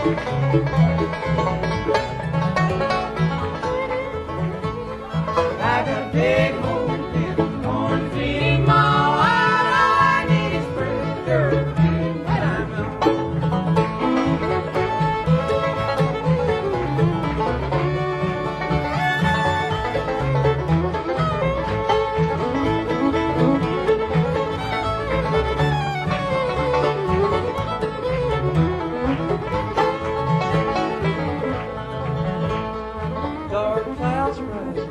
I got a big home in corn feeding mall. All I need is pretty girl feeding when I'm out. Dark clouds rising,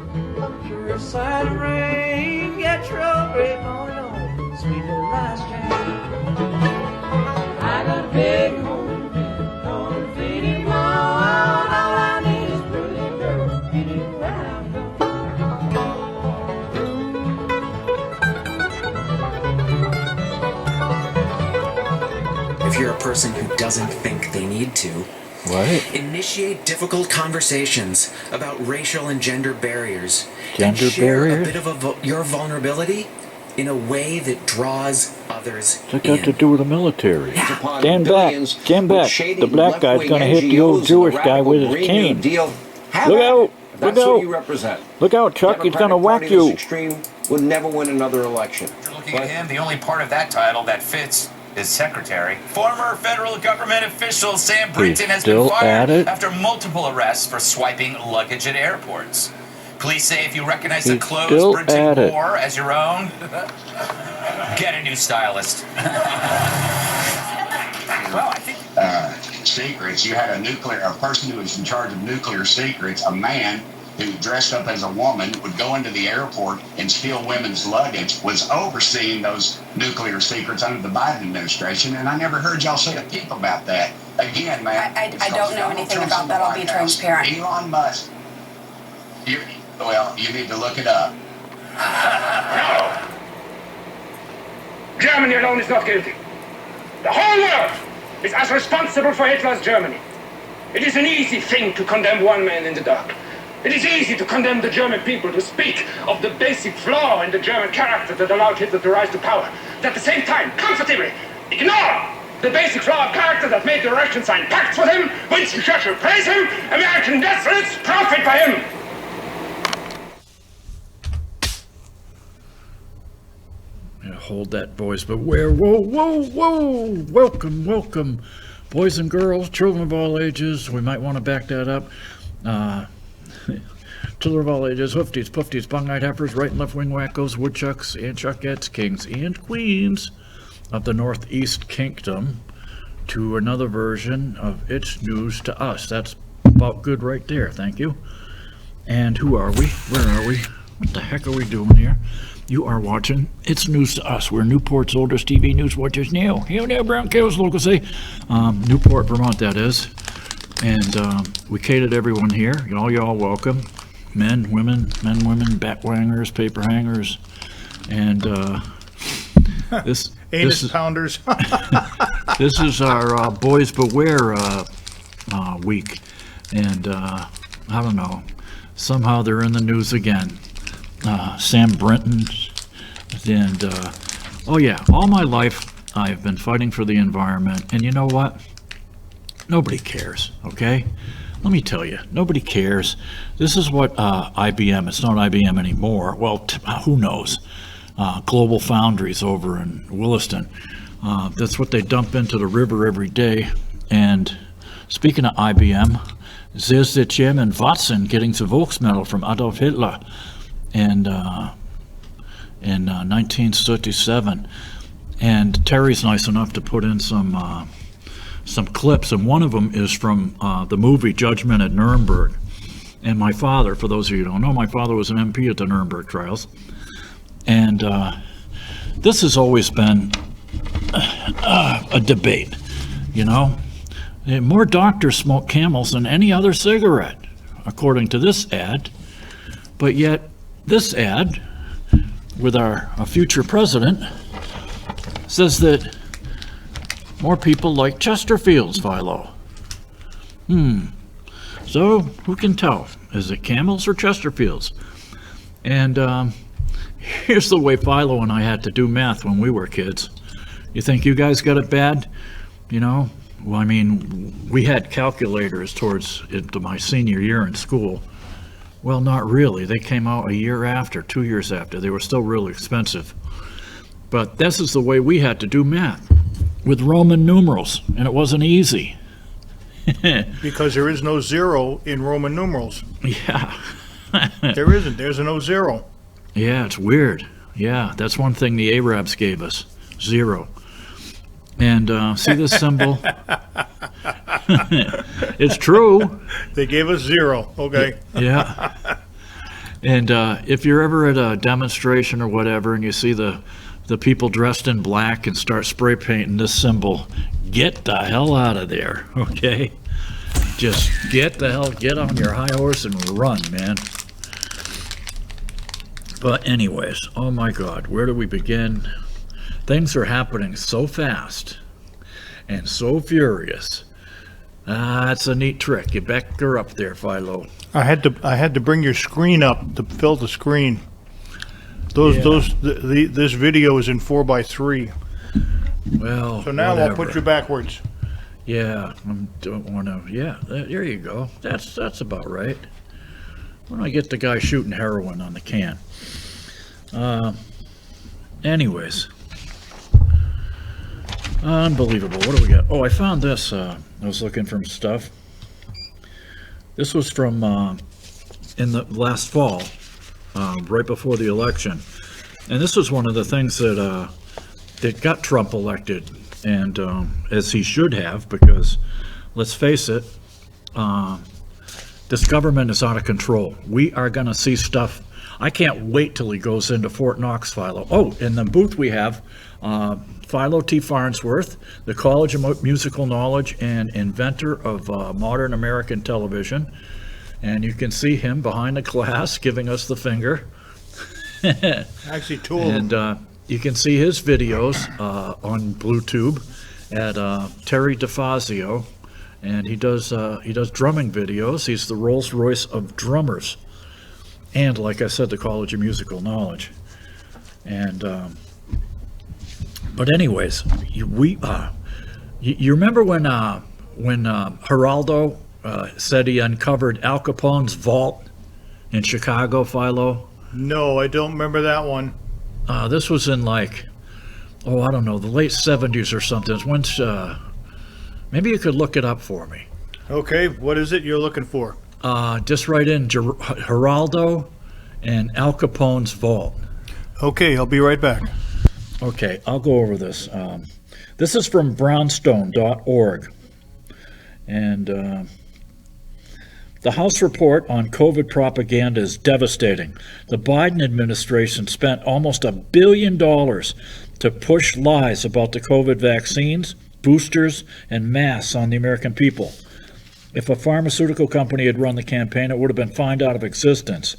sure sign of rain. Get your great morning on, sweet little rice train. I got a big home in corn feeding mall. All I need is pretty girl feeding where I'm If you're a person who doesn't think they need to, What? initiate difficult conversations about racial and gender barriers. Gender and share barriers? a bit of your vulnerability in a way that draws others What's that got in. to do with the military? Upon Stand back. billions Stand with back. shady The black guy's left-wing gonna hit the old NGOs Jewish and guy the with his radical cane. Green New Deal. Have Look at it. out. That's Look who out. you represent. Look out, Chuck. He's gonna Democratic whack Party of this you. extreme would never win another election. After looking at him, the only part of that title that fits is secretary. Former federal government official Sam Brinton has been still at fired it? after multiple arrests for swiping luggage at airports. Police say if you recognize the He's clothes still Brinton at it. wore as your own, get a new stylist. Well, I think secrets. You had a person who was in charge of nuclear secrets, a man who dressed up as a woman, would go into the airport and steal women's luggage, was overseeing those nuclear secrets under the Biden administration, and I never heard y'all say a peep about that. Again, man. I don't know anything about that. I'll be transparent. Elon Musk. Well, you need to look it up. No! Germany alone is not guilty. The whole world is as responsible for Hitler's Germany. It is an easy thing to condemn one man in the dark. It is easy to condemn the German people, to speak of the basic flaw in the German character that allowed Hitler to rise to power. But at the same time, comfortably ignore the basic flaw of character that made the Russians sign pacts with him, Winston Churchill praise him, American despots profit by him. Yeah, hold that, boys, beware. Whoa, whoa, whoa. Welcome, welcome. Boys and girls, children of all ages. We might want to back that up. Children of all ages, hoofties, pufties, bung-eyed heifers, right and left wing wackos, woodchucks, and chuckettes, kings and queens of the Northeast Kingdom to another version of It's News to Us. That's about good right there, thank you. And who are we? Where are we? What the heck are we doing here? You are watching It's News to Us. We're Newport's oldest TV news watchers now. Here now, brown cows, locals say. Newport, Vermont, that is. And we cater to everyone here. Y'all welcome. Men, women, batwangers, paper hangers, and this Anus pounders. this is our Boys Beware week, and I don't know. Somehow they're in the news again. Sam Brinton, and oh yeah, all my life I've been fighting for the environment, and you know what? Nobody cares, okay? Let me tell you, nobody cares. This is what IBM, it's not IBM anymore, well, who knows? Global Foundries over in Williston. That's what they dump into the river every day. And speaking of IBM, there's the Chairman Watson getting the Volksmedal from Adolf Hitler in 1937. And Terry's nice enough to put in some clips, and one of them is from the movie Judgment at Nuremberg. And my father, for those of you who don't know, my father was an MP at the Nuremberg trials. And this has always been a debate, you know. More doctors smoke Camels than any other cigarette, according to this ad. But yet, this ad, with our future president, says that more people like Chesterfields, Philo. So, who can tell? Is it Camels or Chesterfields? And here's the way Philo and I had to do math when we were kids. You think you guys got it bad? You know, Well, I mean, we had calculators towards into my senior year in school. Well, not really. They came out a year after, 2 years after. They were still really expensive. But this is the way we had to do math, with Roman numerals, and it wasn't easy. Because there is no zero in Roman numerals. Yeah. There isn't. There's no zero. Yeah, it's weird. Yeah, that's one thing the Arabs gave us, 0. And see this symbol? It's true. They gave us 0. Okay. Yeah. And if you're ever at a demonstration or whatever and you see the people dressed in black and start spray painting this symbol, get the hell out of there, okay? Just get on your high horse and run, man. But anyways, oh my God, where do we begin? Things are happening so fast and so furious. It's a neat trick. You back her up there, Philo. I had to bring your screen up to fill the screen. This video is in 4:3. Well, So now whatever. I'll put you backwards. Yeah, I don't want to. Yeah, there you go. That's about right. When I get the guy shooting heroin on the can. Anyways, unbelievable. What do we got? Oh, I found this. I was looking for stuff. This was from in the last fall, right before the election, and this was one of the things that got Trump elected, and as he should have, because let's face it, this government is out of control. We are going to see stuff. I can't wait till he goes into Fort Knox, Philo. Oh, in the booth we have Philo T. Farnsworth, the College of Musical Knowledge and inventor of modern American television. And you can see him behind the glass giving us the finger. Actually, two of them. And you can see his videos on BlueTube at Terry DeFazio. And he does drumming videos. He's the Rolls Royce of drummers. And like I said, the College of Musical Knowledge. And but anyways, you remember when Geraldo said he uncovered Al Capone's vault in Chicago, Philo? No, I don't remember that one. This was in like, I don't know, the late 70s or something. It's when, maybe you could look it up for me. Okay, what is it you're looking for? Just write in Geraldo and Al Capone's vault. Okay, I'll be right back. Okay, I'll go over this. This is from brownstone.org. And the House report on COVID propaganda is devastating. The Biden administration spent almost $1 billion to push lies about the COVID vaccines, boosters, and masks on the American people. If a pharmaceutical company had run the campaign, it would have been fined out of existence.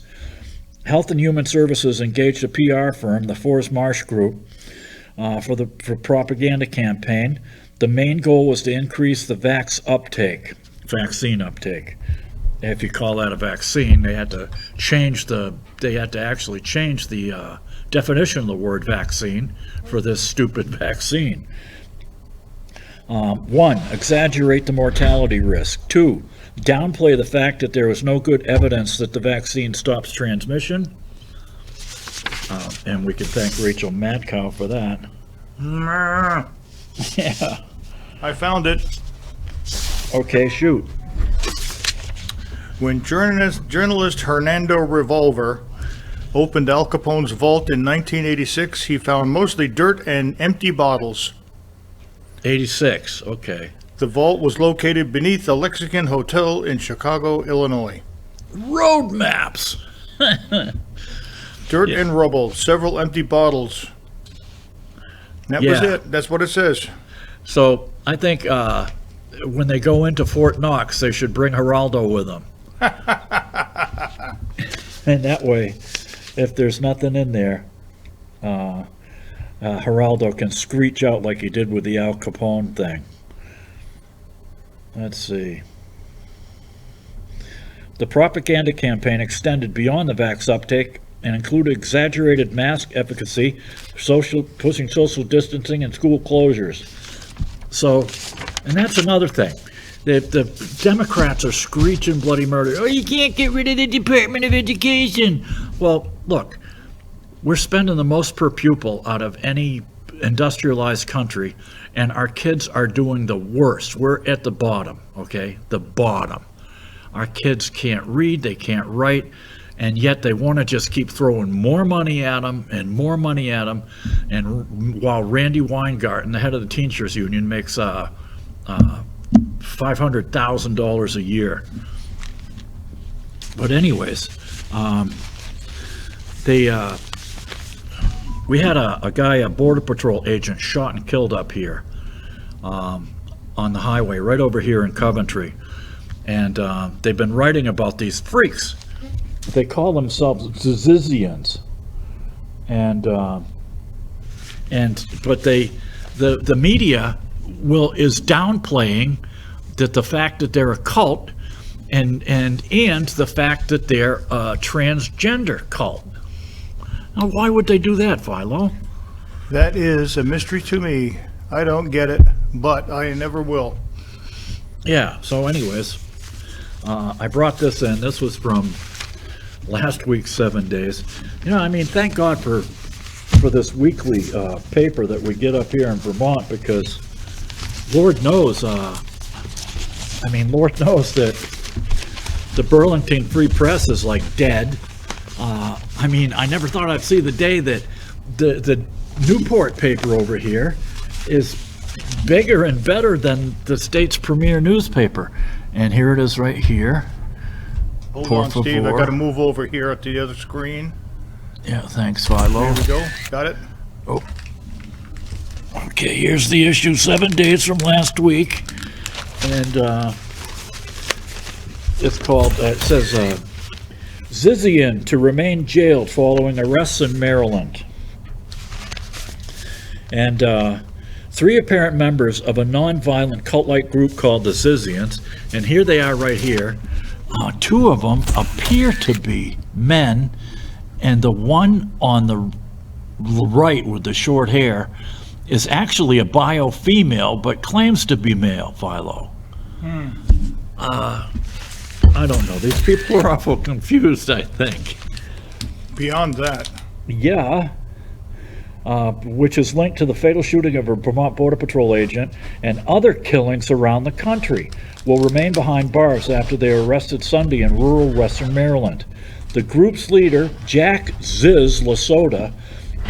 Health and Human Services engaged a PR firm, the Forrest Marsh Group, for propaganda campaign. The main goal was to increase the vaccine uptake. If you call that a vaccine, they had to actually change the definition of the word vaccine for this stupid vaccine. 1, exaggerate the mortality risk. 2, downplay the fact that there was no good evidence that the vaccine stops transmission. And we can thank Rachel Madcow for that. Yeah. I found it. Okay, shoot. When journalist Hernando Revolver opened Al Capone's vault in 1986, he found mostly dirt and empty bottles. 86, okay. The vault was located beneath the Lexington Hotel in Chicago, Illinois. Road maps! Dirt and rubble, several empty bottles. That was it. That's what it says. So I think when they go into Fort Knox, they should bring Geraldo with them. And that way, if there's nothing in there, Geraldo can screech out like he did with the Al Capone thing. Let's see. The propaganda campaign extended beyond the vax uptake and included exaggerated mask efficacy, pushing social distancing, and school closures. So And that's another thing. The Democrats are screeching bloody murder. Oh, you can't get rid of the Department of Education. Well, look, we're spending the most per pupil out of any industrialized country, and our kids are doing the worst. We're at the bottom, okay? The bottom. Our kids can't read, they can't write, and yet they want to just keep throwing more money at them and more money at them. And while Randy Weingarten, the head of the Teamsters Union, makes $500,000 a year. But anyways, we had a guy, a Border Patrol agent, shot and killed up here on the highway right over here in Coventry. And they've been writing about these freaks. They call themselves Zizians. But the media is downplaying the fact that they're a cult and the fact that they're a transgender cult. Now, why would they do that, Philo? That is a mystery to me. I don't get it, but I never will. Yeah, so anyways, I brought this in. This was from last week's 7 Days. You know, I mean, thank God for this weekly paper that we get up here in Vermont, because Lord knows that the Burlington Free Press is like dead. I mean, I never thought I'd see the day that the Newport paper over here is bigger and better than the state's premier newspaper. And here it is right here. Hold on, Steve. I got to move over here at the other screen. Yeah, thanks, Philo. There we go. Got it? Oh. Okay, here's the issue, 7 days from last week. And it's called, it says, Zizian to remain jailed following arrests in Maryland. And 3 apparent members of a non-violent cult-like group called the Zizians, and here they are right here. 2 of them appear to be men, and the one on the right with the short hair is actually a bio female, but claims to be male, Philo. I don't know. These people are awful confused, I think. Beyond that. Yeah. Which is linked to the fatal shooting of a Vermont Border Patrol agent and other killings around the country, will remain behind bars after they were arrested Sunday in rural western Maryland. The group's leader, Jack Ziz Lasota,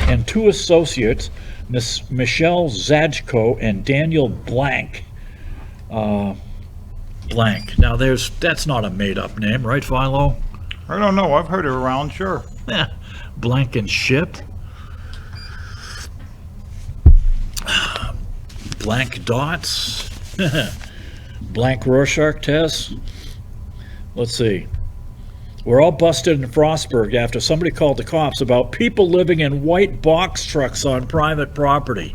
and 2 associates, Miss Michelle Zajko and Daniel Blank. Blank. Now, that's not a made-up name, right, Philo? I don't know. I've heard it around, sure. Yeah. Blank and ship. Blank dots. Blank Rorschach tests. Let's see. We're all busted in Frostburg after somebody called the cops about people living in white box trucks on private property.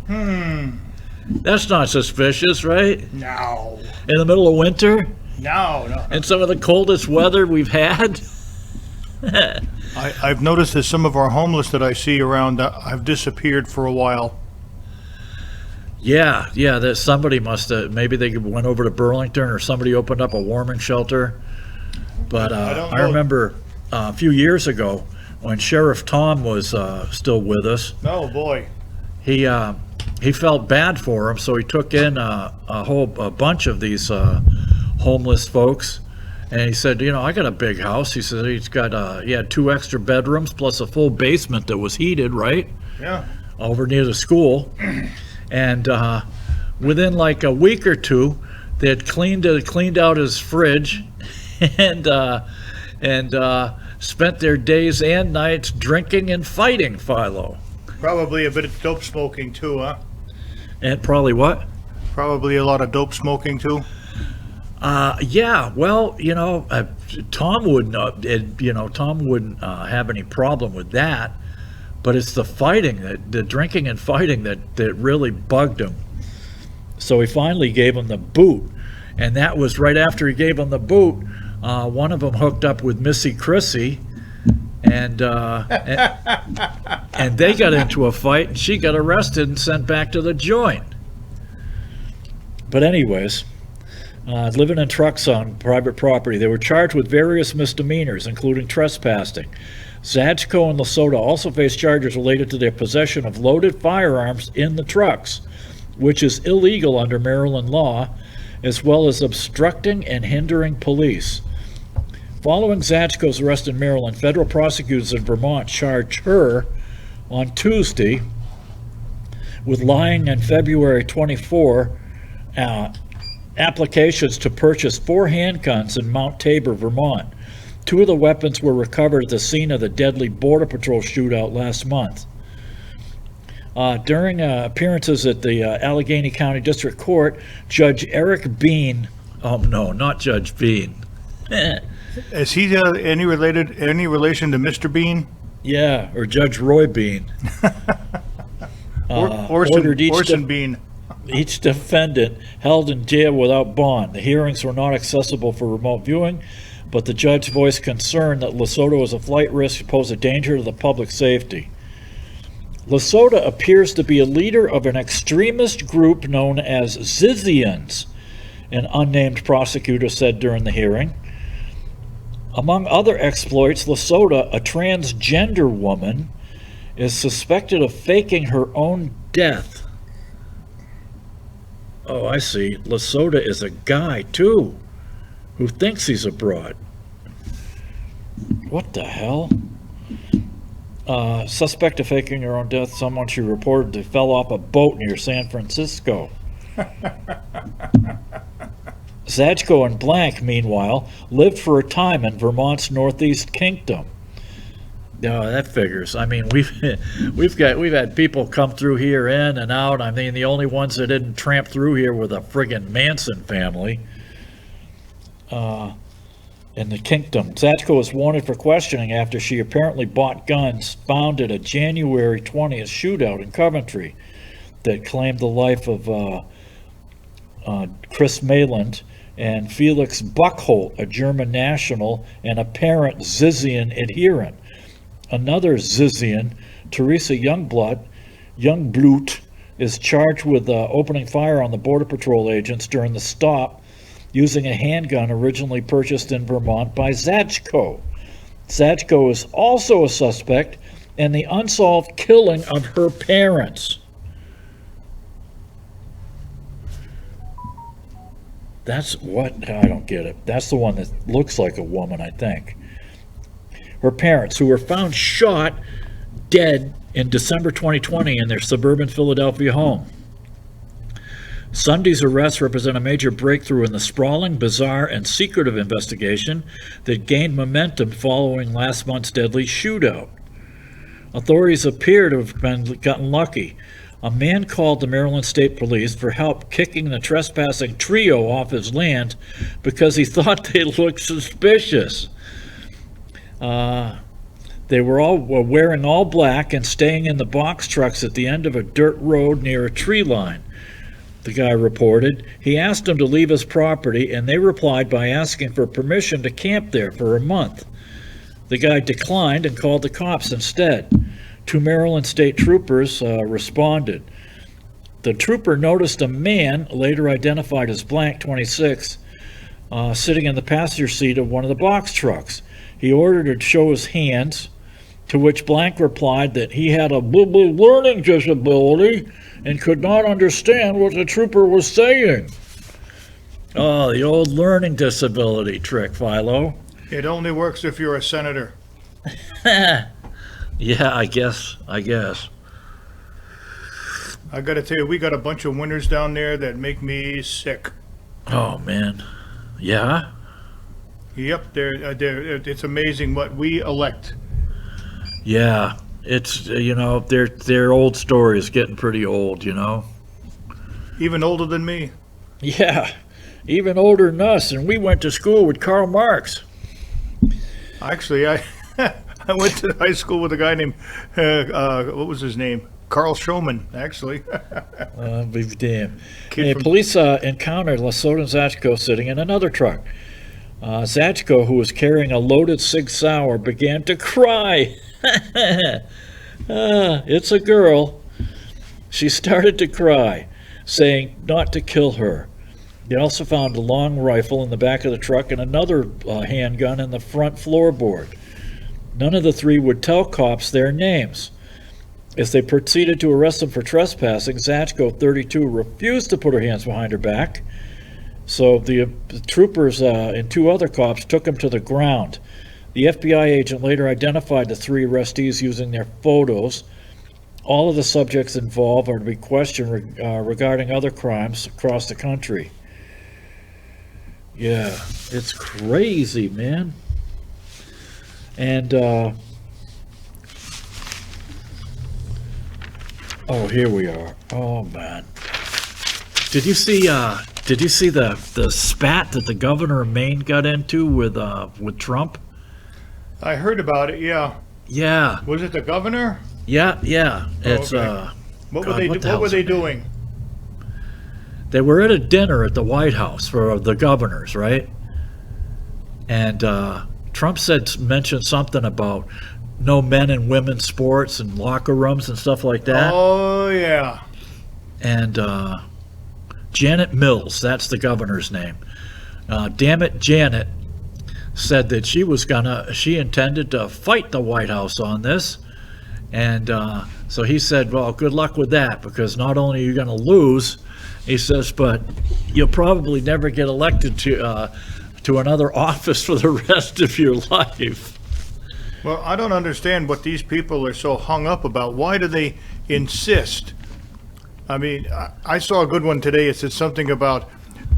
That's not suspicious, right? No. In the middle of winter? No. And some of the coldest weather we've had? I've noticed that some of our homeless that I see around have disappeared for a while. Yeah, that somebody must have, maybe they went over to Burlington or somebody opened up a warming shelter. But I remember a few years ago when Sheriff Tom was still with us. Oh, boy. He felt bad for him, so he took in a bunch of these homeless folks. And he said, you know, I got a big house. He said he had 2 extra bedrooms plus a full basement that was heated, right? Yeah. Over near the school. And within like a week or 2, they had cleaned out his fridge and spent their days and nights drinking and fighting, Philo. Probably a bit of dope smoking too, huh? And probably what? Probably a lot of dope smoking too. Yeah. Well, you know, Tom wouldn't have any problem with that. But it's the fighting, the drinking and fighting that really bugged him. So he finally gave him the boot. And that was right after he gave him the boot. One of them hooked up with Missy Chrissy. And they got into a fight. And she got arrested and sent back to the joint. But anyways, living in trucks on private property, they were charged with various misdemeanors, including trespassing. Zachko and Lesota also faced charges related to their possession of loaded firearms in the trucks, which is illegal under Maryland law, as well as obstructing and hindering police. Following Zachko's arrest in Maryland, federal prosecutors in Vermont charged her on Tuesday with lying on February 24 applications to purchase 4 handguns in Mount Tabor, Vermont. 2 of the weapons were recovered at the scene of the deadly Border Patrol shootout last month. During appearances at the Allegheny County District Court, Judge Eric Bean, oh no, not Judge Bean. Is he any relation to Mr. Bean? Yeah, or Judge Roy Bean. Orson Bean. Each defendant held in jail without bond. The hearings were not accessible for remote viewing, but the judge voiced concern that Lesota was a flight risk and posed a danger to the public safety. Lesota appears to be a leader of an extremist group known as Zizians, an unnamed prosecutor said during the hearing. Among other exploits, Lesota, a transgender woman, is suspected of faking her own death. Oh, I see. Lesota is a guy, too, who thinks he's a broad. What the hell? Suspect of faking her own death, someone she reportedly fell off a boat near San Francisco. Zachko and Blank, meanwhile, lived for a time in Vermont's Northeast Kingdom. No, that figures. I mean, we've had people come through here in and out. I mean, the only ones that didn't tramp through here were the friggin' Manson family. In the kingdom, Zachko was wanted for questioning after she apparently bought guns found at a January 20th shootout in Coventry that claimed the life of Chris Mayland and Felix Buchholz, a German national and apparent Zizian adherent. Another Zizian, Teresa Youngblood, is charged with opening fire on the Border Patrol agents during the stop using a handgun originally purchased in Vermont by Zachko. Zachko is also a suspect in the unsolved killing of her parents. That's what? I don't get it. That's the one that looks like a woman, I think. Her parents, who were found shot dead in December 2020 in their suburban Philadelphia home. Sunday's arrests represent a major breakthrough in the sprawling, bizarre, and secretive investigation that gained momentum following last month's deadly shootout. Authorities appear to have gotten lucky. A man called the Maryland State Police for help kicking the trespassing trio off his land because he thought they looked suspicious. They were all wearing all black and staying in the box trucks at the end of a dirt road near a tree line, the guy reported. He asked them to leave his property, and they replied by asking for permission to camp there for a month. The guy declined and called the cops instead. 2 Maryland state troopers responded. The trooper noticed a man, later identified as Blank, 26, sitting in the passenger seat of one of the box trucks. He ordered her to show his hands, to which Blank replied that he had a learning disability and could not understand what the trooper was saying. Oh, the old learning disability trick, Philo. It only works if you're a senator. Yeah, I guess. I gotta tell you, we got a bunch of winners down there that make me sick. Oh, man. Yeah? Yep, it's amazing what we elect. Yeah, it's, their old story is getting pretty old, Even older than me. Yeah, even older than us, and we went to school with Karl Marx. Actually, I went to high school with a guy named, what was his name? Carl Showman, actually. Be damned. Police encountered Lesota and Zachko sitting in another truck. Zachko, who was carrying a loaded Sig Sauer, began to cry. It's a girl. She started to cry, saying not to kill her. They also found a long rifle in the back of the truck and another handgun in the front floorboard. None of the three would tell cops their names. As they proceeded to arrest them for trespassing, Zachko, 32, refused to put her hands behind her back. So the troopers and two other cops took him to the ground. The FBI agent later identified the three arrestees using their photos. All of the subjects involved are to be questioned regarding other crimes across the country. Yeah, it's crazy, man. And, oh, here we are. Oh, man. Did you see the spat that the governor of Maine got into with Trump? I heard about it, yeah. Yeah. Was it the governor? Yeah. It's, okay. What God, were they doing? They were at a dinner at the White House for the governors, right? And Trump mentioned something about no men and women's sports and locker rooms and stuff like that. Oh, yeah. And Janet Mills, that's the governor's name. Damn it, Janet said that she intended to fight the White House on this. And so he said, well, good luck with that, because not only are you going to lose, he says, but you'll probably never get elected to another office for the rest of your life. Well, I don't understand what these people are so hung up about. Why do they insist? I mean, I saw a good one today. It said something about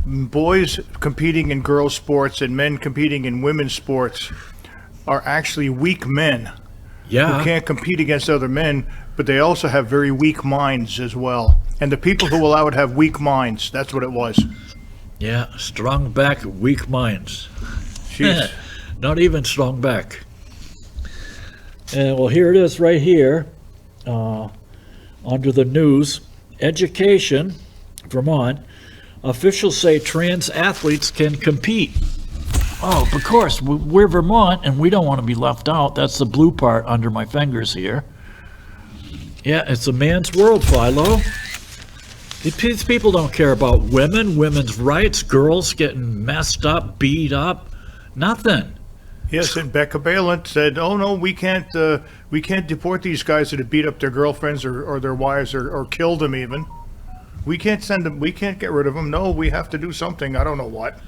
boys competing in girls' sports and men competing in women's sports are actually weak men. Yeah. Who can't compete against other men, but they also have very weak minds as well. And the people who allow it have weak minds. That's what it was. Yeah, strong back, weak minds. Jeez. Not even strong back. And well, here it is right here, under the news. Education, Vermont. Officials say trans athletes can compete. Oh, of course, we're Vermont, and we don't want to be left out. That's the blue part under my fingers here. Yeah, it's a man's world, Philo. These people don't care about women, women's rights, girls getting messed up, beat up, nothing. Yes, and Becca Balint said, "Oh no, we can't deport these guys that have beat up their girlfriends or their wives or killed them even. We can't send them. We can't get rid of them. No, we have to do something. I don't know what."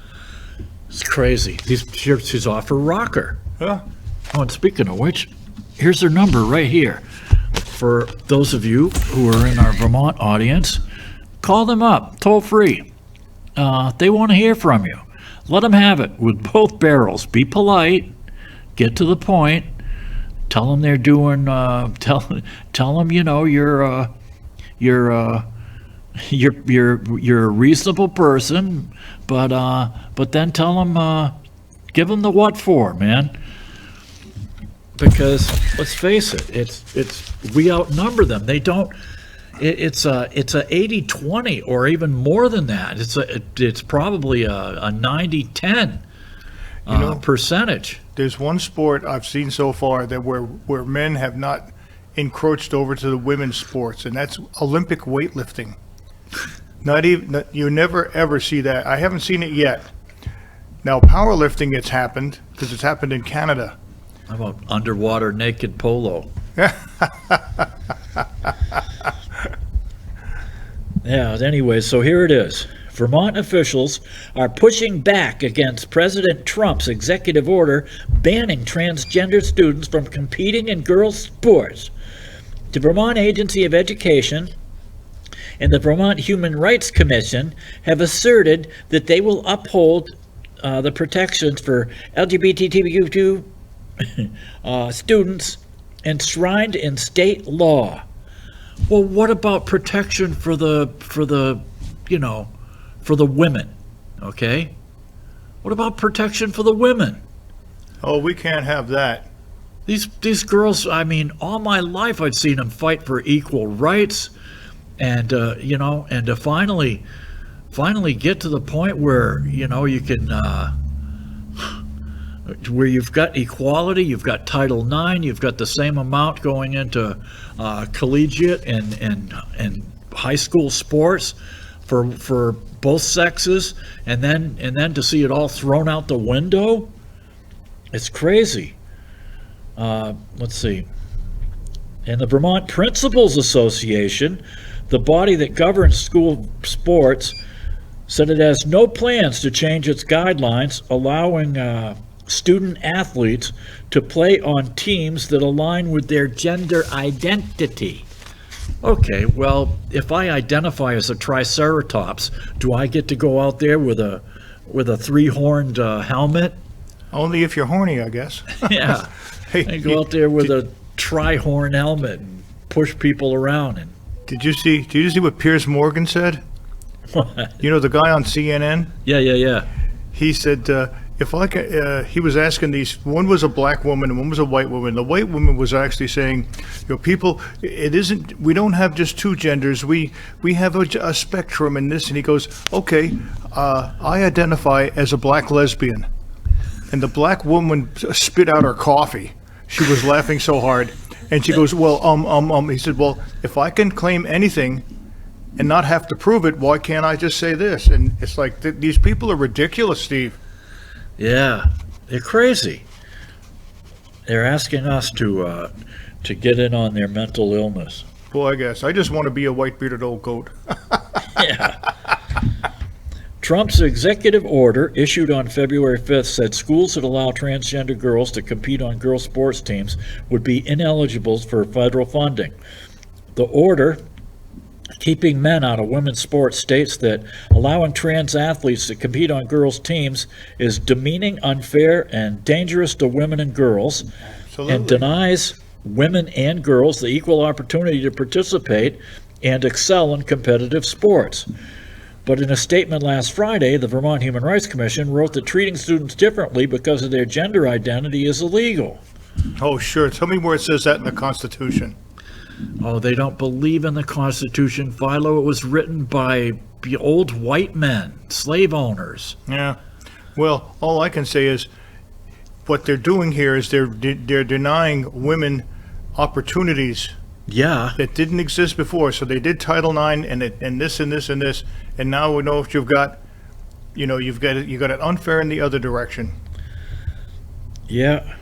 It's crazy. She's off her rocker. Huh? Oh, and speaking of which, here's her number right here. For those of you who are in our Vermont audience, call them up, toll free. They want to hear from you. Let them have it with both barrels. Be polite. Get to the point. Tell them they're doing. Tell them you're a reasonable person, but then tell them, give them the what for, man. Because let's face it, we outnumber them. They don't. It's a 80-20 or even more than that. It's probably a 90-10 percentage. There's one sport I've seen so far that where men have not encroached over to the women's sports, and that's Olympic weightlifting. You never ever see that. I haven't seen it yet. Now powerlifting, it's happened because it's happened in Canada. How about underwater naked polo? Yeah, anyway, so here it is. Vermont officials are pushing back against President Trump's executive order banning transgender students from competing in girls' sports. The Vermont Agency of Education and the Vermont Human Rights Commission have asserted that they will uphold the protections for LGBTQ students enshrined in state law. Well, what about protection for the women? Okay? What about protection for the women? Oh, we can't have that. These girls, I mean, all my life I've seen them fight for equal rights, and and to finally get to the point where you can where you've got equality, you've got Title IX, you've got the same amount going into collegiate and high school sports for both sexes, and then to see it all thrown out the window, it's crazy. Let's see. And the Vermont Principals Association, the body that governs school sports, said it has no plans to change its guidelines allowing student athletes to play on teams that align with their gender identity. Okay, well, if I identify as a triceratops, do I get to go out there with a three-horned helmet? Only if you're horny, I guess. Yeah, I go out there with a tri-horn helmet and push people around. And Did you see what Piers Morgan said? what? You know, the guy on CNN? Yeah. He said, he was asking these, one was a black woman and one was a white woman. The white woman was actually saying, people, we don't have just two genders. We have a spectrum in this. And he goes, okay, I identify as a black lesbian. And the black woman spit out her coffee. She was laughing so hard. And she goes, well, he said, well, if I can claim anything and not have to prove it, why can't I just say this? And it's like, these people are ridiculous, Steve. Yeah, they're crazy. They're asking us to get in on their mental illness. Well, I guess. I just want to be a white-bearded old goat. Yeah. Trump's executive order, issued on February 5th, said schools that allow transgender girls to compete on girls' sports teams would be ineligible for federal funding. The order, keeping men out of women's sports, states that allowing trans athletes to compete on girls' teams is demeaning, unfair, and dangerous to women and girls, Absolutely. and denies women and girls the equal opportunity to participate and excel in competitive sports. But in a statement last Friday, the Vermont Human Rights Commission wrote that treating students differently because of their gender identity is illegal. Oh, sure. Tell me where it says that in the Constitution. Oh, they don't believe in the Constitution, Philo. It was written by old white men, slave owners. Yeah. Well, all I can say is what they're doing here is they're denying women opportunities Yeah. that didn't exist before. So they did Title IX and this and this and this, and now we know if you've got it unfair in the other direction. Yeah.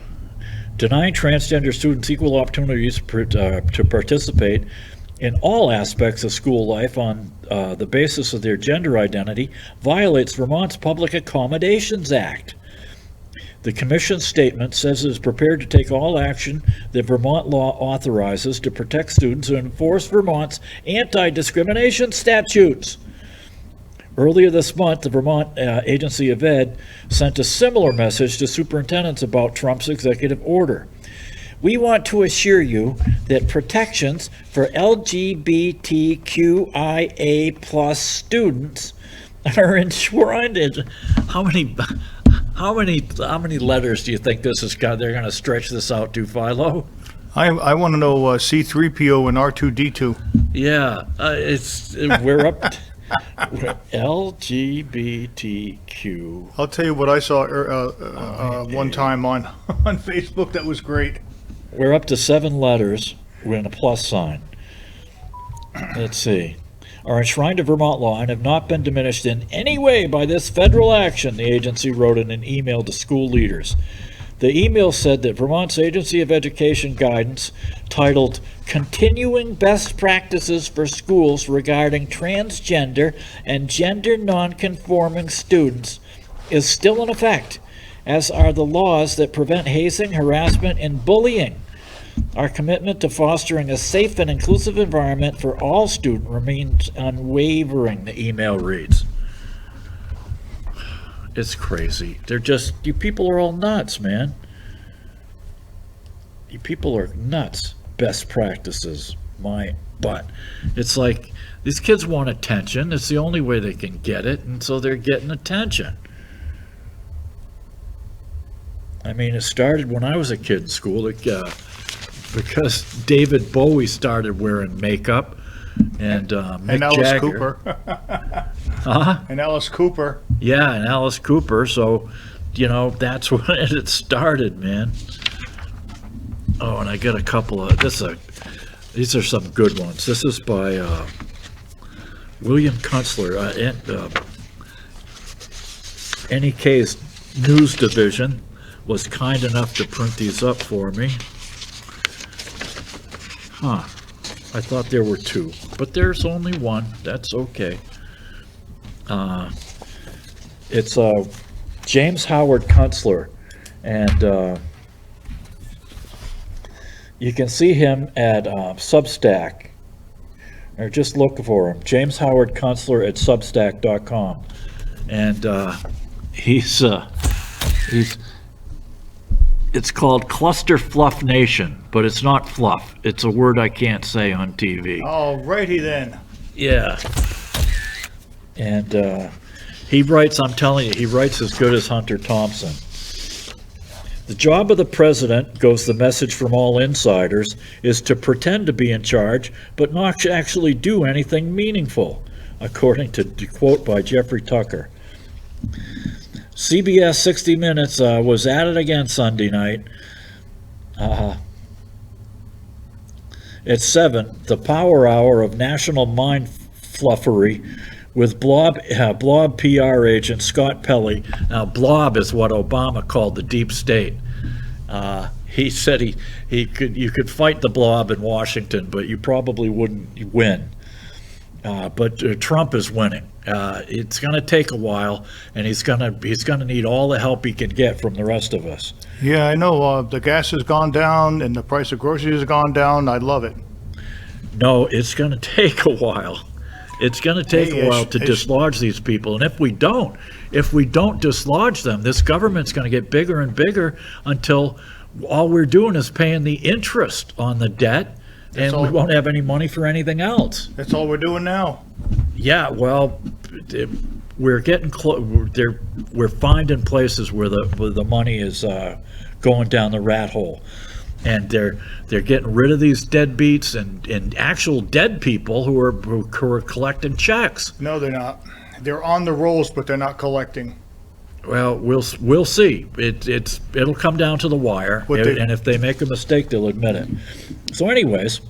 Denying transgender students equal opportunities to participate in all aspects of school life on the basis of their gender identity violates Vermont's Public Accommodations Act. The Commission's statement says it is prepared to take all action that Vermont law authorizes to protect students and enforce Vermont's anti-discrimination statutes. Earlier this month, the Vermont Agency of Ed sent a similar message to superintendents about Trump's executive order. We want to assure you that protections for LGBTQIA plus students are enshrined in how many letters do you think this has got? They're going to stretch this out to, Philo? I want to know C-3PO and R2-D2. Yeah, we're up. LGBTQ. I'll tell you what I saw one time on Facebook that was great. We're up to 7 letters with a plus sign. Let's see. Are enshrined to Vermont law and have not been diminished in any way by this federal action, the agency wrote in an email to school leaders. The email said that Vermont's Agency of Education guidance, titled Continuing Best Practices for Schools Regarding Transgender and Gender Nonconforming Students, is still in effect, as are the laws that prevent hazing, harassment, and bullying. Our commitment to fostering a safe and inclusive environment for all students remains unwavering, the email reads. It's crazy. You people are all nuts, man. You people are nuts. Best practices, my butt. It's like these kids want attention. It's the only way they can get it, and so they're getting attention. I mean, it started when I was a kid in school, because David Bowie started wearing makeup, and Mick And Alice Jagger. Cooper. Huh? And Alice Cooper. Yeah, and Alice Cooper. So, that's when it started, man. Oh, and I got a couple of these are some good ones. This is by William Kunstler. NEK's news division was kind enough to print these up for me. Huh. I thought there were two, but there's only one. That's okay. It's James Howard Kunstler, and you can see him at Substack, or just look for him, James Howard Kunstler at Substack.com, and he's it's called Cluster Fluff Nation, but it's not fluff. It's a word I can't say on TV. Alrighty then. Yeah. And he writes, I'm telling you, he writes as good as Hunter Thompson. The job of the president, goes the message from all insiders, is to pretend to be in charge, but not actually do anything meaningful, according to the quote by Jeffrey Tucker. CBS 60 Minutes was at it again Sunday night. At 7, the power hour of national mind fluffery with Blob PR agent Scott Pelley. Now, Blob is what Obama called the deep state. He said you could fight the Blob in Washington, but you probably wouldn't win. But Trump is winning. It's going to take a while, and he's going to need all the help he can get from the rest of us. Yeah, I know. The gas has gone down, and the price of groceries has gone down. I love it. No, it's going to take a while. It's going to take a while to dislodge these people, and if we don't dislodge them, this government's going to get bigger and bigger until all we're doing is paying the interest on the debt. And we won't have any money for anything else. That's all we're doing now. Yeah, well, we're getting close. We're finding places where the money is going down the rat hole, and they're getting rid of these deadbeats and actual dead people who are collecting checks. No, they're not. They're on the rolls, but they're not collecting. Well, we'll see. It'll come down to the wire, and if they make a mistake, they'll admit it. So, anyways,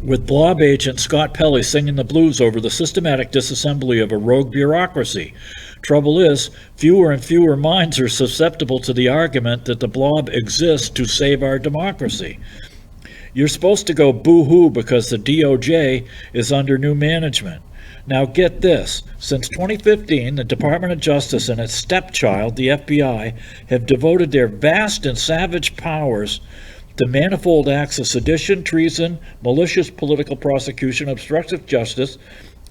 with Blob agent Scott Pelley singing the blues over the systematic disassembly of a rogue bureaucracy. Trouble is, fewer and fewer minds are susceptible to the argument that the Blob exists to save our democracy. You're supposed to go boo-hoo because the DOJ is under new management. Now get this, since 2015, the Department of Justice and its stepchild, the FBI, have devoted their vast and savage powers to manifold acts of sedition, treason, malicious political prosecution, obstructive justice,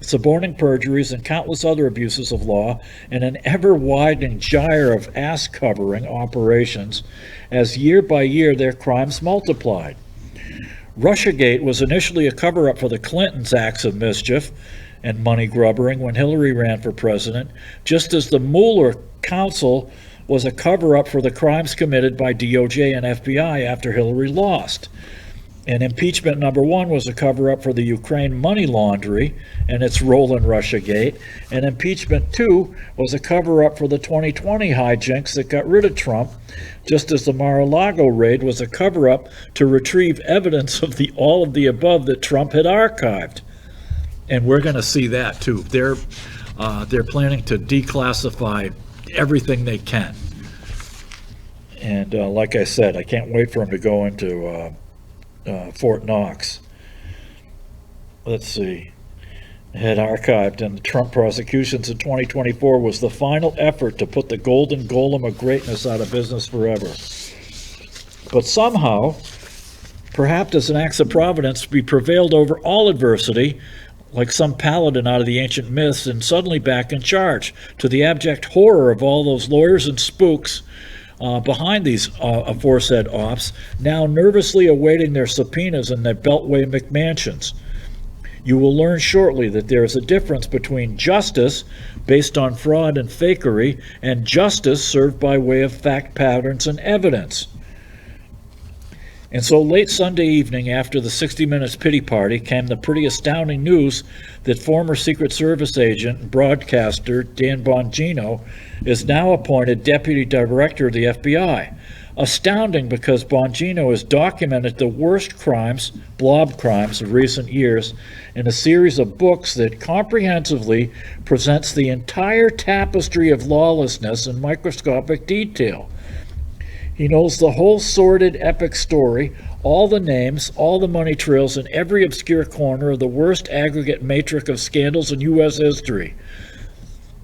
suborning perjuries, and countless other abuses of law, and an ever-widening gyre of ass-covering operations, as year by year their crimes multiplied. Russiagate was initially a cover-up for the Clintons' acts of mischief and money grubbering when Hillary ran for president, just as the Mueller Council was a cover-up for the crimes committed by DOJ and FBI after Hillary lost. And impeachment number 1 was a cover-up for the Ukraine money laundering and its role in Russiagate, and impeachment 2 was a cover-up for the 2020 hijinks that got rid of Trump, just as the Mar-a-Lago raid was a cover-up to retrieve evidence of all of the above that Trump had archived. And we're going to see that too. They're planning to declassify everything they can. And like I said, I can't wait for them to go into Fort Knox. Let's see. Had archived, and the Trump prosecutions in 2024 was the final effort to put the golden golem of greatness out of business forever. But somehow, perhaps as an act of providence, we prevailed over all adversity, like some paladin out of the ancient myths, and suddenly back in charge, to the abject horror of all those lawyers and spooks behind these aforesaid ops, now nervously awaiting their subpoenas in their Beltway McMansions. You will learn shortly that there is a difference between justice, based on fraud and fakery, and justice served by way of fact patterns and evidence. And so late Sunday evening, after the 60 Minutes pity party, came the pretty astounding news that former Secret Service agent and broadcaster Dan Bongino is now appointed Deputy Director of the FBI. Astounding because Bongino has documented the worst crimes, blob crimes of recent years, in a series of books that comprehensively presents the entire tapestry of lawlessness in microscopic detail. He knows the whole sordid epic story, all the names, all the money trails in every obscure corner of the worst aggregate matrix of scandals in U.S. history.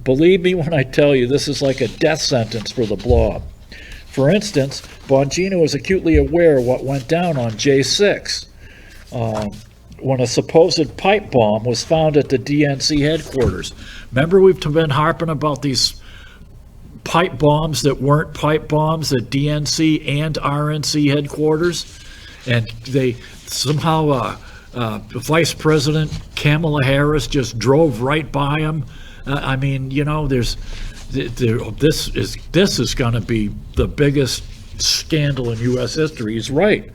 Believe me when I tell you, this is like a death sentence for the blob. For instance, Bongino is acutely aware of what went down on J6 when a supposed pipe bomb was found at the DNC headquarters. Remember, we've been harping about these pipe bombs that weren't pipe bombs at DNC and RNC headquarters, and they somehow Vice President Kamala Harris just drove right by them. I mean, you know, this is going to be the biggest scandal in U.S. history. He's right.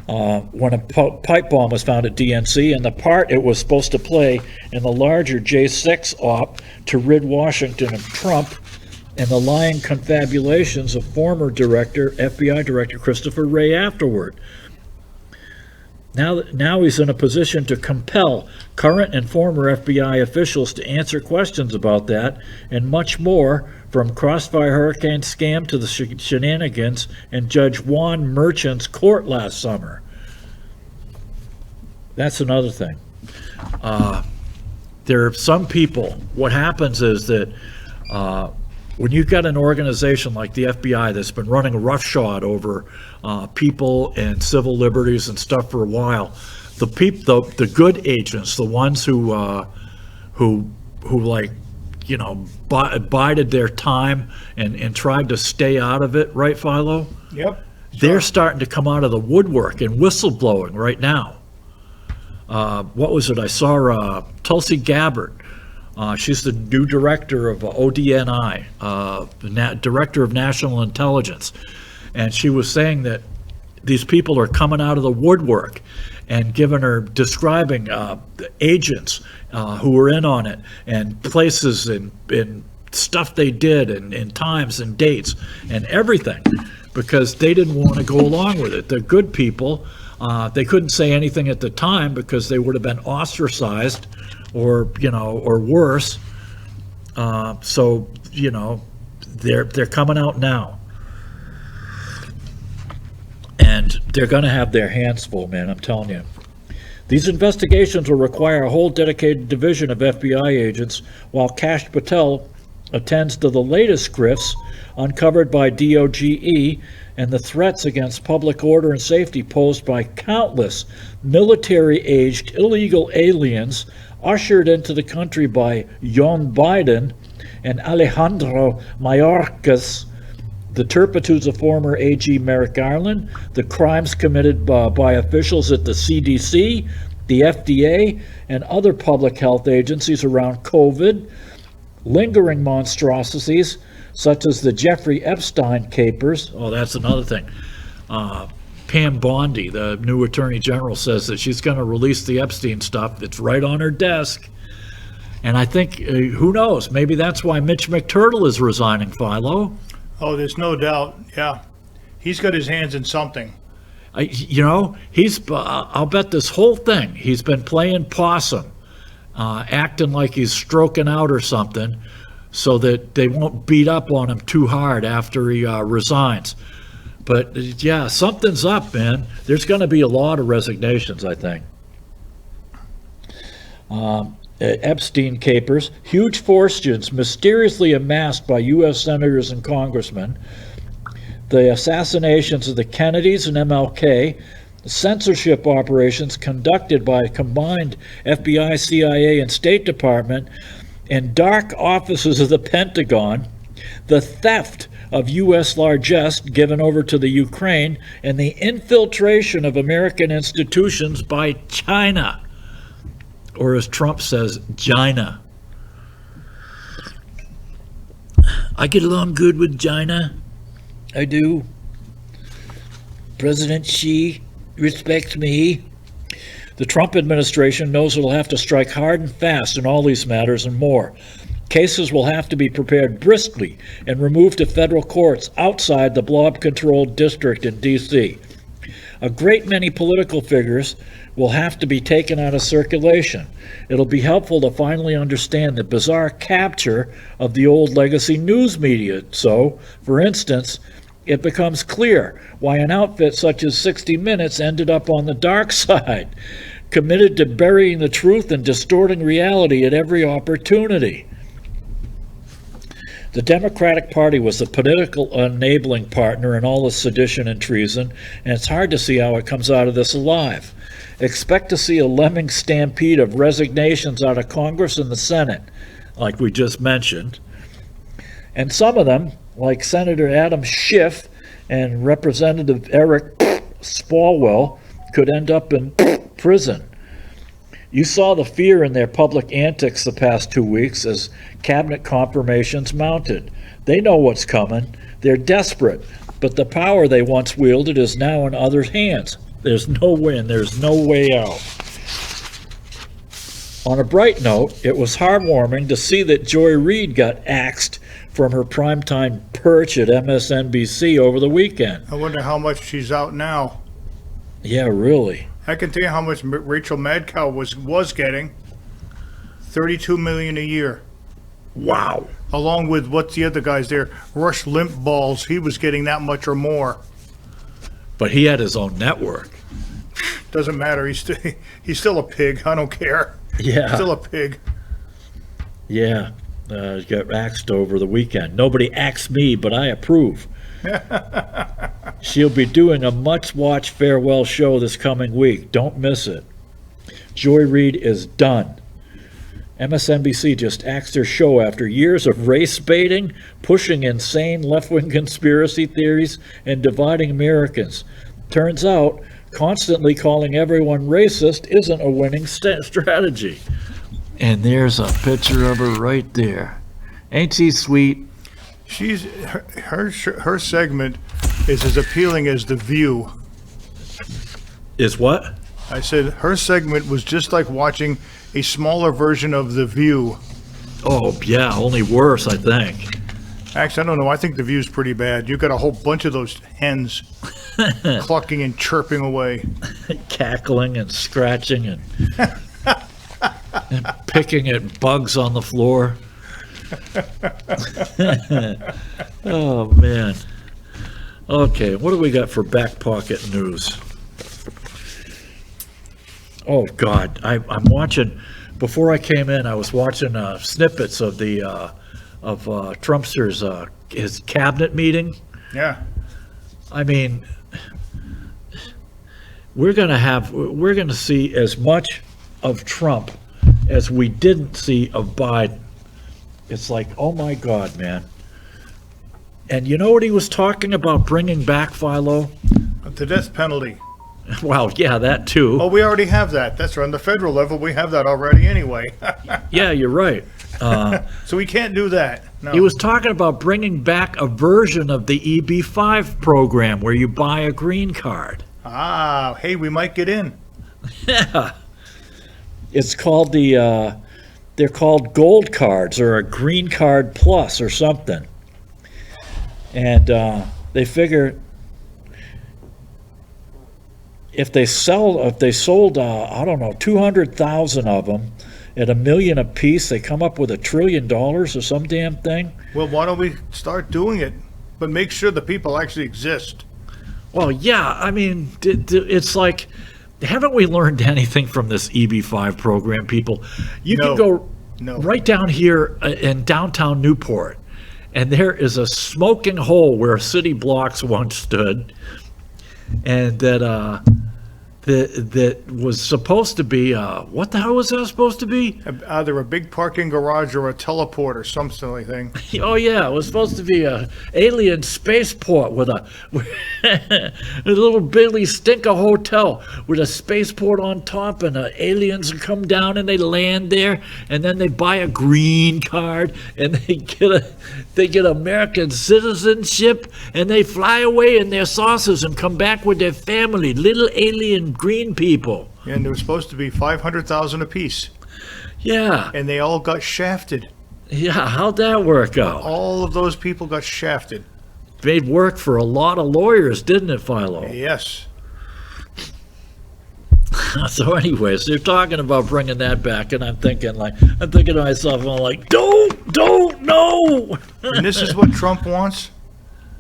When a pipe bomb was found at DNC, and the part it was supposed to play in the larger J6 op to rid Washington of Trump and the lying confabulations of former FBI Director Christopher Wray afterward. Now he's in a position to compel current and former FBI officials to answer questions about that and much more, from Crossfire Hurricane scam to the shenanigans in Judge Juan Merchant's court last summer. That's another thing. There are some people, what happens is that when you've got an organization like the FBI that's been running roughshod over people and civil liberties and stuff for a while, the good agents, the ones who like, you know, bided their time and tried to stay out of it, right, Philo? Yep. They're starting to come out of the woodwork and whistleblowing right now. What was it? I saw Tulsi Gabbard. She's the new director of ODNI, Director of National Intelligence. And she was saying that these people are coming out of the woodwork and describing agents who were in on it, and places and stuff they did, and times and dates and everything, because they didn't want to go along with it. The good people, they couldn't say anything at the time because they would have been ostracized or worse. So, they're coming out now. And they're going to have their hands full, man, I'm telling you. These investigations will require a whole dedicated division of FBI agents, while Kash Patel attends to the latest grifts uncovered by DOGE and the threats against public order and safety posed by countless military-aged illegal aliens ushered into the country by John Biden and Alejandro Mayorkas, the turpitudes of former AG Merrick Garland, the crimes committed by officials at the CDC, the FDA, and other public health agencies around COVID, lingering monstrosities such as the Jeffrey Epstein capers. Oh, that's another thing. Pam Bondi, the new Attorney General, says that she's going to release the Epstein stuff. It's right on her desk. And I think, who knows, maybe that's why Mitch McTurtle is resigning, Philo. Oh, there's no doubt. Yeah. He's got his hands in something. I'll bet this whole thing, he's been playing possum, acting like he's stroking out or something so that they won't beat up on him too hard after he resigns. But yeah, something's up, man. There's going to be a lot of resignations, I think. Epstein capers, huge fortunes mysteriously amassed by U.S. senators and congressmen, the assassinations of the Kennedys and MLK, censorship operations conducted by a combined FBI, CIA, and State Department, and dark offices of the Pentagon, the theft of U.S. largesse given over to the Ukraine, and the infiltration of American institutions by China. Or as Trump says, China. I get along good with China. I do. President Xi respects me. The Trump administration knows it'll have to strike hard and fast in all these matters and more. Cases will have to be prepared briskly and removed to federal courts outside the blob-controlled district in D.C. A great many political figures will have to be taken out of circulation. It'll be helpful to finally understand the bizarre capture of the old legacy news media. So, for instance, it becomes clear why an outfit such as 60 Minutes ended up on the dark side, committed to burying the truth and distorting reality at every opportunity. The Democratic Party was the political enabling partner in all the sedition and treason, and it's hard to see how it comes out of this alive. Expect to see a lemming stampede of resignations out of Congress and the Senate, like we just mentioned. And some of them, like Senator Adam Schiff and Representative Eric Swalwell, could end up in prison. You saw the fear in their public antics the past 2 weeks as cabinet confirmations mounted. They know what's coming. They're desperate, but the power they once wielded is now in others' hands. There's no win. There's no way out. On a bright note, it was heartwarming to see that Joy Reid got axed from her primetime perch at MSNBC over the weekend. I wonder how much she's out now. Yeah, really. I can tell you how much Rachel Madcow was getting. $32 million a year. Wow. Along with what's the other guys there? Rush Limbaugh's, he was getting that much or more. But he had his own network. Doesn't matter. He's still a pig. I don't care. Yeah. Still a pig. Yeah. Got axed over the weekend. Nobody axed me, but I approve. She'll be doing a much-watched farewell show this coming week. Don't miss it. Joy Reid is done. MSNBC just axed her show after years of race baiting, pushing insane left-wing conspiracy theories, and dividing Americans. Turns out, constantly calling everyone racist isn't a winning strategy. And there's a picture of her right there. Ain't she sweet? Her segment is as appealing as The View. Is what? I said her segment was just like watching a smaller version of The View. Oh, yeah, only worse, I think. Actually, I don't know. I think The View's pretty bad. You got a whole bunch of those hens clucking and chirping away. Cackling and scratching and, and picking at bugs on the floor. Oh, man. Okay, what do we got for back pocket news? Oh, God. I'm watching, before I came in, I was watching snippets of the of Trumpster's his cabinet meeting. Yeah. I mean, we're gonna see as much of Trump as we didn't see of Biden. It's like, oh my God, man. And you know what he was talking about bringing back, Philo? The death penalty. Well, yeah, that too. Oh, we already have that. That's right. On the federal level, we have that already anyway. Yeah, you're right. So we can't do that. No. He was talking about bringing back a version of the EB-5 program where you buy a green card. Ah, hey, we might get in. Yeah. It's called they're called gold cards or a green card plus or something. And they figure if they sold, I don't know, 200,000 of them at $1 million a piece, they come up with $1 trillion or some damn thing. Well, why don't we start doing it, but make sure the people actually exist? Well, yeah, I mean, it's like, haven't we learned anything from this EB-5 program, people? You can go right down here in downtown Newport, and there is a smoking hole where city blocks once stood, and that that was supposed to be, what the hell was that supposed to be? Either a big parking garage or a teleport or some silly thing. Oh yeah, it was supposed to be a alien spaceport with a little Billy Stinker hotel with a spaceport on top, and aliens come down and they land there, and then they buy a green card and they get American citizenship, and they fly away in their saucers and come back with their family, little alien green people. And there was supposed to be 500,000 apiece. Yeah. And they all got shafted. Yeah, how'd that work out? All of those people got shafted. Made work for a lot of lawyers, didn't it, Philo? Yes. So anyways, they're talking about bringing that back, and I'm thinking to myself, I'm like, don't, no. And this is what Trump wants?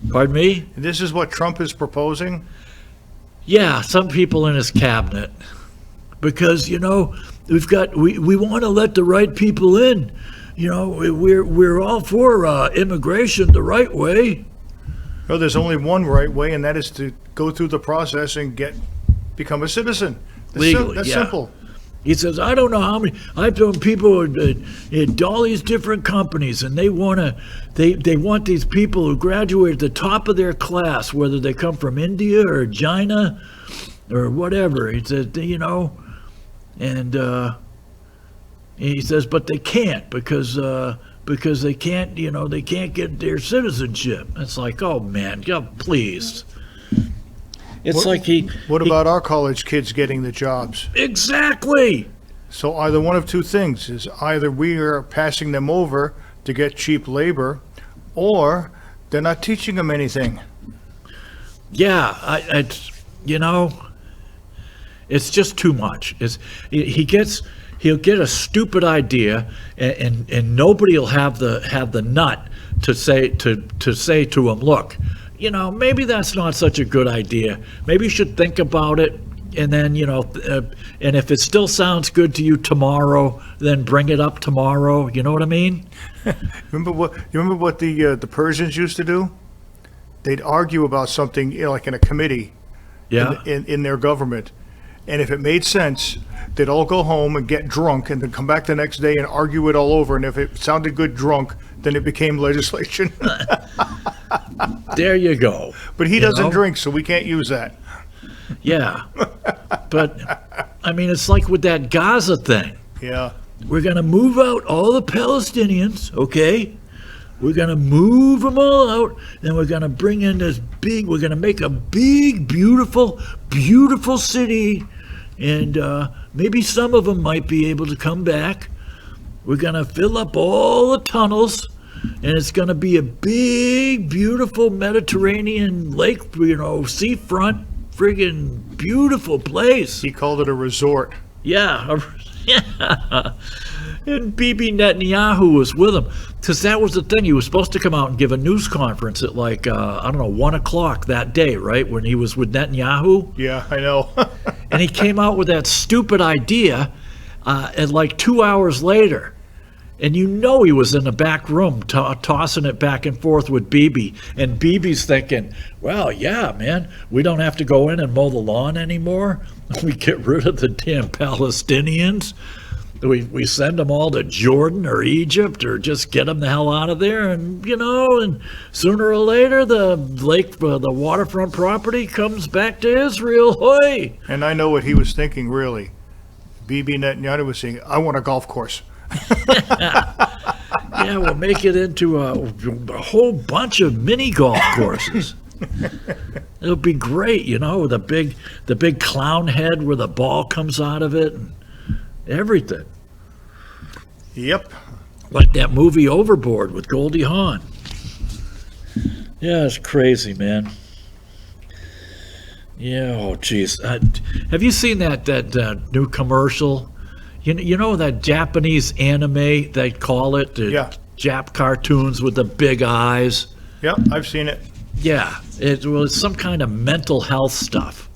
Pardon me? This is what Trump is proposing? Yeah, some people in his cabinet. Because, we want to let the right people in. We're all for immigration the right way. No, there's only one right way, and that is to go through the process and become a citizen. Legally, that's yeah. simple. He says, I don't know how many. I've known people at all these different companies, and they want these people who graduate at the top of their class, whether they come from India or China or whatever. He says, and he says, but they can't because they can't, they can't get their citizenship. It's like, oh man, God, please. It's What about our college kids getting the jobs? Exactly. So either one of two things is either we are passing them over to get cheap labor, or they're not teaching them anything. Yeah, it's just too much. He'll get a stupid idea, and nobody will have the nut to say to him, look, maybe that's not such a good idea. Maybe you should think about it, and then, and if it still sounds good to you tomorrow, then bring it up tomorrow. You know what I mean? Remember what the Persians used to do? They'd argue about something, like in a committee, Yeah. in their government. And if it made sense, they'd all go home and get drunk and then come back the next day and argue it all over. And if it sounded good drunk, then it became legislation. There you go. But he doesn't drink, so we can't use that. Yeah. But, it's like with that Gaza thing. Yeah. We're going to move out all the Palestinians, okay? We're going to move them all out, then we're going to bring in we're going to make a big, beautiful, beautiful city, and maybe some of them might be able to come back. We're going to fill up all the tunnels, and it's going to be a big, beautiful Mediterranean lake, seafront, friggin' beautiful place. He called it a resort. Yeah. And Bibi Netanyahu was with him, because that was the thing. He was supposed to come out and give a news conference at 1 o'clock that day, right, when he was with Netanyahu. Yeah, I know. And he came out with that stupid idea and 2 hours later. And he was in the back room tossing it back and forth with Bibi. And Bibi's thinking, well, yeah, man, we don't have to go in and mow the lawn anymore. We get rid of the damn Palestinians. We send them all to Jordan or Egypt, or just get them the hell out of there. And, and sooner or later, the waterfront property comes back to Israel. Hoy! And I know what he was thinking, really. Bibi Netanyahu was saying, I want a golf course. Yeah, we'll make it into a whole bunch of mini golf courses. It'll be great, the big clown head where the ball comes out of it and everything. Yep. Like that movie Overboard with Goldie Hawn. Yeah, it's crazy, man. Yeah, oh geez. Have you seen that new commercial? You know that Japanese anime, they call it? Yeah. Jap cartoons with the big eyes. Yep, I've seen it. Yeah, it was some kind of mental health stuff.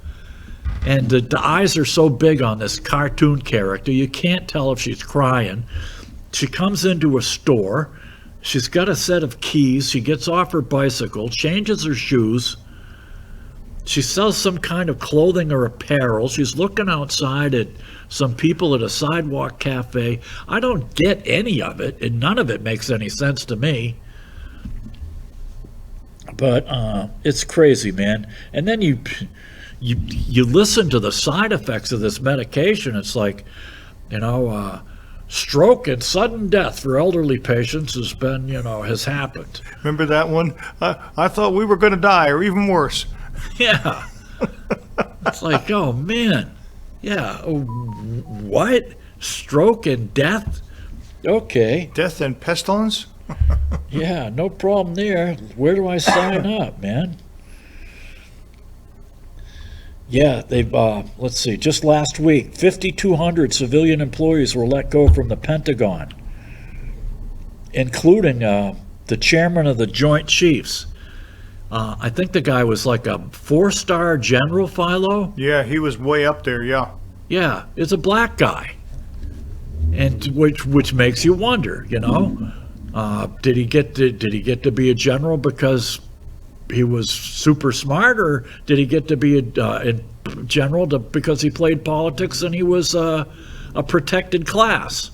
And the eyes are so big on this cartoon character, you can't tell if she's crying. She comes into a store. She's got a set of keys. She gets off her bicycle, changes her shoes, She sells some kind of clothing or apparel. She's looking outside at some people at a sidewalk cafe. I don't get any of it, and none of it makes any sense to me. But it's crazy, man. And then you listen to the side effects of this medication. It's like, stroke and sudden death for elderly patients has happened. Remember that one? I thought we were going to die, or even worse. Yeah. It's like, oh, man. Yeah. What? Stroke and death? Okay. Death and pestilence? Yeah, no problem there. Where do I sign up, man? Yeah, they've, let's see, just last week, 5,200 civilian employees were let go from the Pentagon, including the chairman of the Joint Chiefs. I think the guy was like a 4-star general, Philo. Yeah, he was way up there, yeah. Yeah, it's a black guy, and which makes you wonder, did he get to be a general because he was super smart, or did he get to be a general because he played politics and he was a protected class?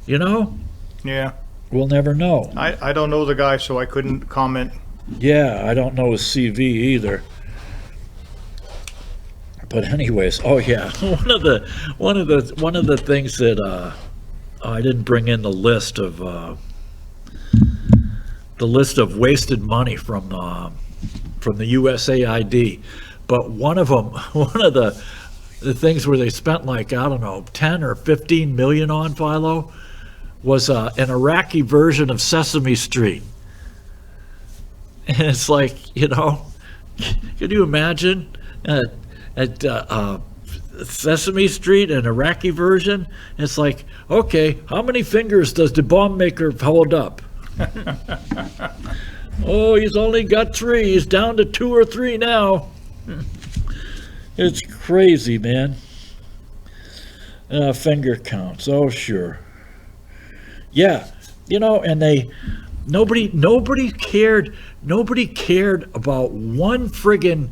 Yeah. We'll never know. I don't know the guy, so I couldn't comment. Yeah, I don't know his CV either. But anyways, oh yeah, one of the things that I didn't bring in the list of wasted money from the USAID, but one of the things where they spent like, I don't know, 10 or 15 million on, Philo, was an Iraqi version of Sesame Street. And it's like, can you imagine at Sesame Street, an Iraqi version? It's like, okay, how many fingers does the bomb maker hold up? Oh, he's only got 3. He's down to 2 or 3 now. It's crazy, man. Finger counts. Oh, sure. Yeah, and nobody cared about one friggin'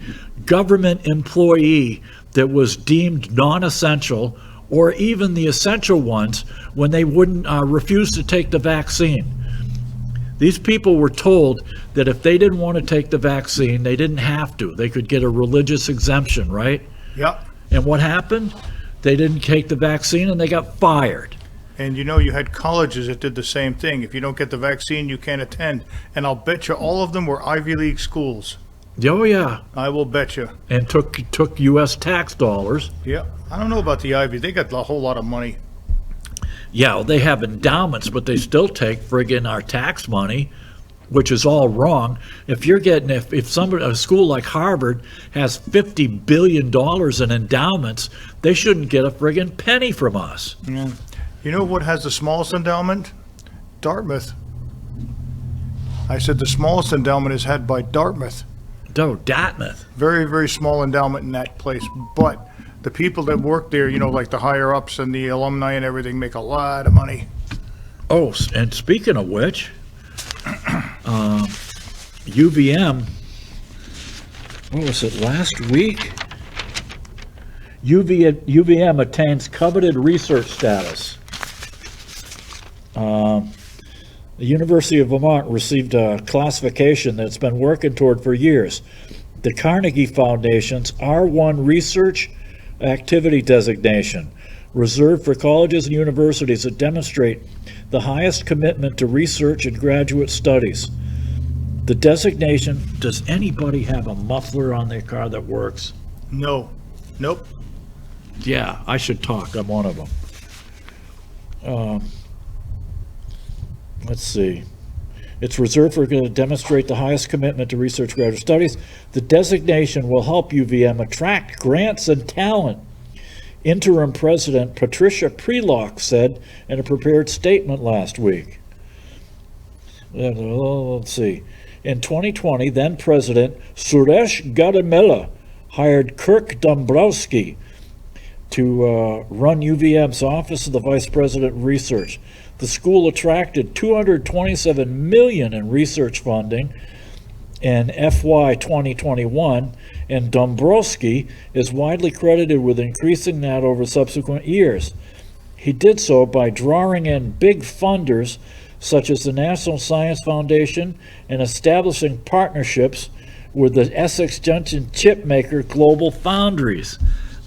government employee that was deemed non-essential, or even the essential ones, when they wouldn't refuse to take the vaccine. These people were told that if they didn't want to take the vaccine, they didn't have to. They could get a religious exemption, right? Yep. And what happened? They didn't take the vaccine and they got fired. And you had colleges that did the same thing. If you don't get the vaccine, you can't attend. And I'll bet you all of them were Ivy League schools. Oh, yeah. I will bet you. And took U.S. tax dollars. Yeah. I don't know about the Ivy. They got a whole lot of money. Yeah, well, they have endowments, but they still take friggin' our tax money, which is all wrong. If you're getting, if a school like Harvard has $50 billion in endowments, they shouldn't get a friggin' penny from us. Yeah. You know what has the smallest endowment? Dartmouth. I said the smallest endowment is had by Dartmouth. Oh, Dartmouth. Very, very small endowment in that place. But the people that work there, like the higher ups and the alumni and everything, make a lot of money. Oh, and speaking of which, UVM, what was it, last week? UVM attains coveted research status. The University of Vermont received a classification that it's been working toward for years. The Carnegie Foundation's R1 Research Activity Designation, reserved for colleges and universities that demonstrate the highest commitment to research and graduate studies. The designation, does anybody have a muffler on their car that works? No. Nope. Yeah, I should talk. I'm one of them. Let's see. It's reserved for to demonstrate the highest commitment to research graduate studies. The designation will help UVM attract grants and talent. Interim President Patricia Prelock said in a prepared statement last week. Let's see. In 2020, then President Suresh Gadamella hired Kirk Dombrowski to run UVM's Office of the Vice President of Research. The school attracted $227 million in research funding in FY 2021, and Dombrowski is widely credited with increasing that over subsequent years. He did so by drawing in big funders such as the National Science Foundation and establishing partnerships with the Essex Junction chip maker Global Foundries.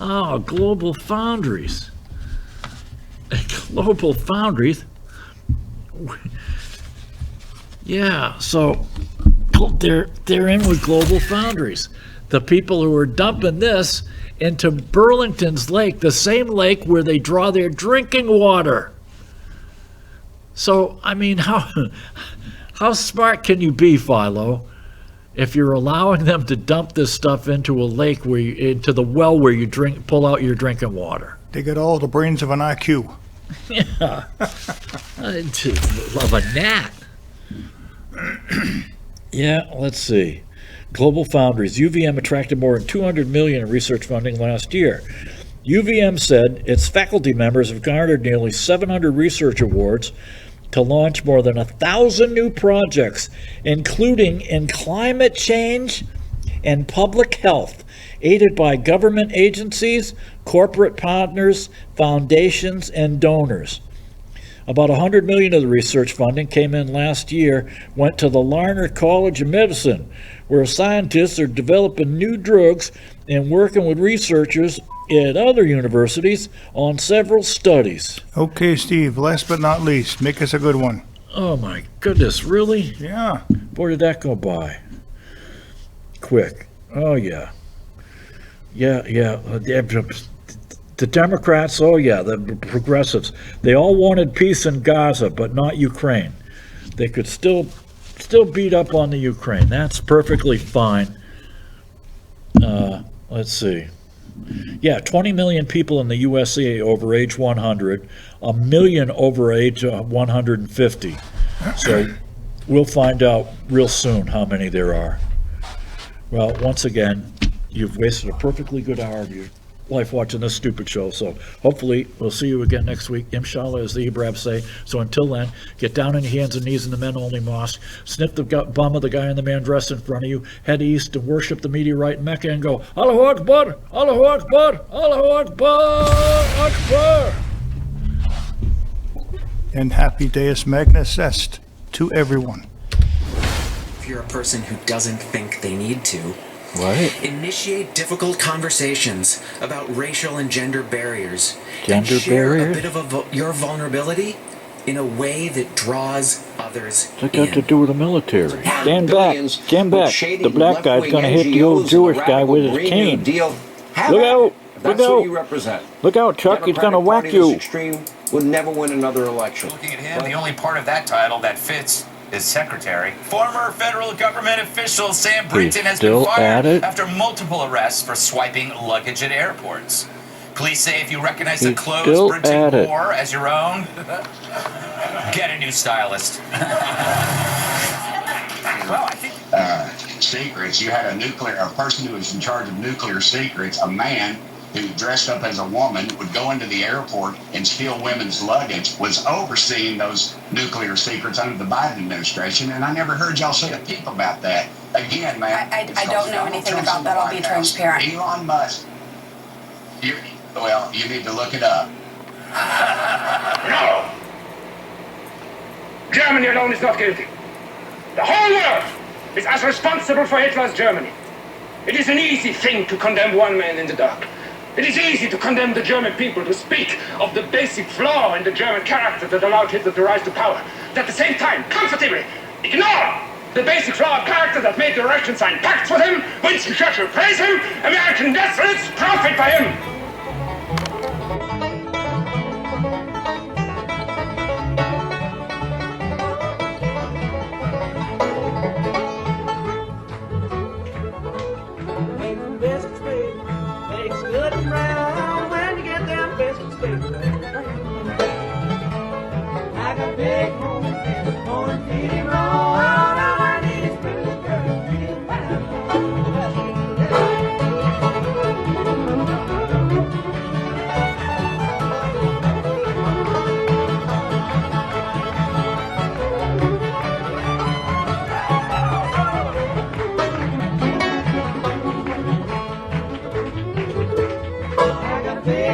Oh, Global Foundries. Global Foundries. Yeah, so they're in with Global Foundries. The people who are dumping this into Burlington's lake, the same lake where they draw their drinking water. So, I mean, how smart can you be, Philo, if you're allowing them to dump this stuff into a lake into the well where you pull out your drinking water? They got all the brains of an IQ. Yeah. I just love a gnat. Yeah, let's see. Global Foundries. UVM attracted more than $200 million in research funding last year. UVM said its faculty members have garnered nearly 700 research awards to launch more than 1,000 new projects, including in climate change and public health, aided by government agencies, corporate partners, foundations, and donors. About $100 million of the research funding came in last year, went to the Larner College of Medicine, where scientists are developing new drugs and working with researchers at other universities on several studies. Okay, Steve, last but not least, make us a good one. Oh my goodness, really? Yeah. Boy, did that go by quick. Oh yeah. Yeah. The Democrats, oh yeah, the progressives, they all wanted peace in Gaza, but not Ukraine. They could still beat up on the Ukraine. That's perfectly fine. Let's see. Yeah, 20 million people in the USA over age 100, a million over age 150. So we'll find out real soon how many there are. Well, once again, you've wasted a perfectly good hour of your life watching this stupid show. So hopefully we'll see you again next week. Inshallah, as the Hebraics say. So until then, get down on your hands and knees in the men-only mosque, sniff the bum of the guy in the man dressed in front of you, head east and worship the meteorite in Mecca and go, Allahu Akbar, Allahu Akbar, Allahu Akbar, Akbar. And happy Deus Magnus Est to everyone. If you're a person who doesn't think they need to, What? initiate difficult conversations about racial and gender barriers. Gender and share barriers? a bit of your vulnerability in a way that draws others What's that to in. do with the military? Stand back, Billions stand with back. shady The black guy's left-wing gonna hit the old NGOs Jewish and the guy with radical his Green New cane. Deal. Have Look at out, it. That's look who out. you represent. Look out, Chuck, he's gonna Democratic whack Party you. that's extreme would never win another election. Looking at him, the only part of that title that fits is secretary. Former federal government official Sam Brinton has still been at fired it? after multiple arrests for swiping luggage at airports. Police say if you recognize the He's clothes still Brinton at it. wore as your own, get a new stylist. Well, I think Secrets. You had a person who was in charge of nuclear secrets, a man who dressed up as a woman would go into the airport and steal women's luggage, was overseeing those nuclear secrets under the Biden administration, and I never heard y'all say a peep about that. Again, man. I don't know anything about that. I'll be transparent. Elon Musk. You need to look it up. No! Germany alone is not guilty. The whole world is as responsible for Hitler's Germany. It is an easy thing to condemn one man in the dark. It is easy to condemn the German people, to speak of the basic flaw in the German character that allowed Hitler to rise to power. But at the same time, comfortably ignore the basic flaw of character that made the Russians sign pacts with him, Winston Churchill praise him, American death threats profit by him. Biscuits, baby. Makes good and brown when you get them biscuits, baby. I got big home and going feeding raw. All I need is pretty girls, feeding fine.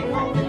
take home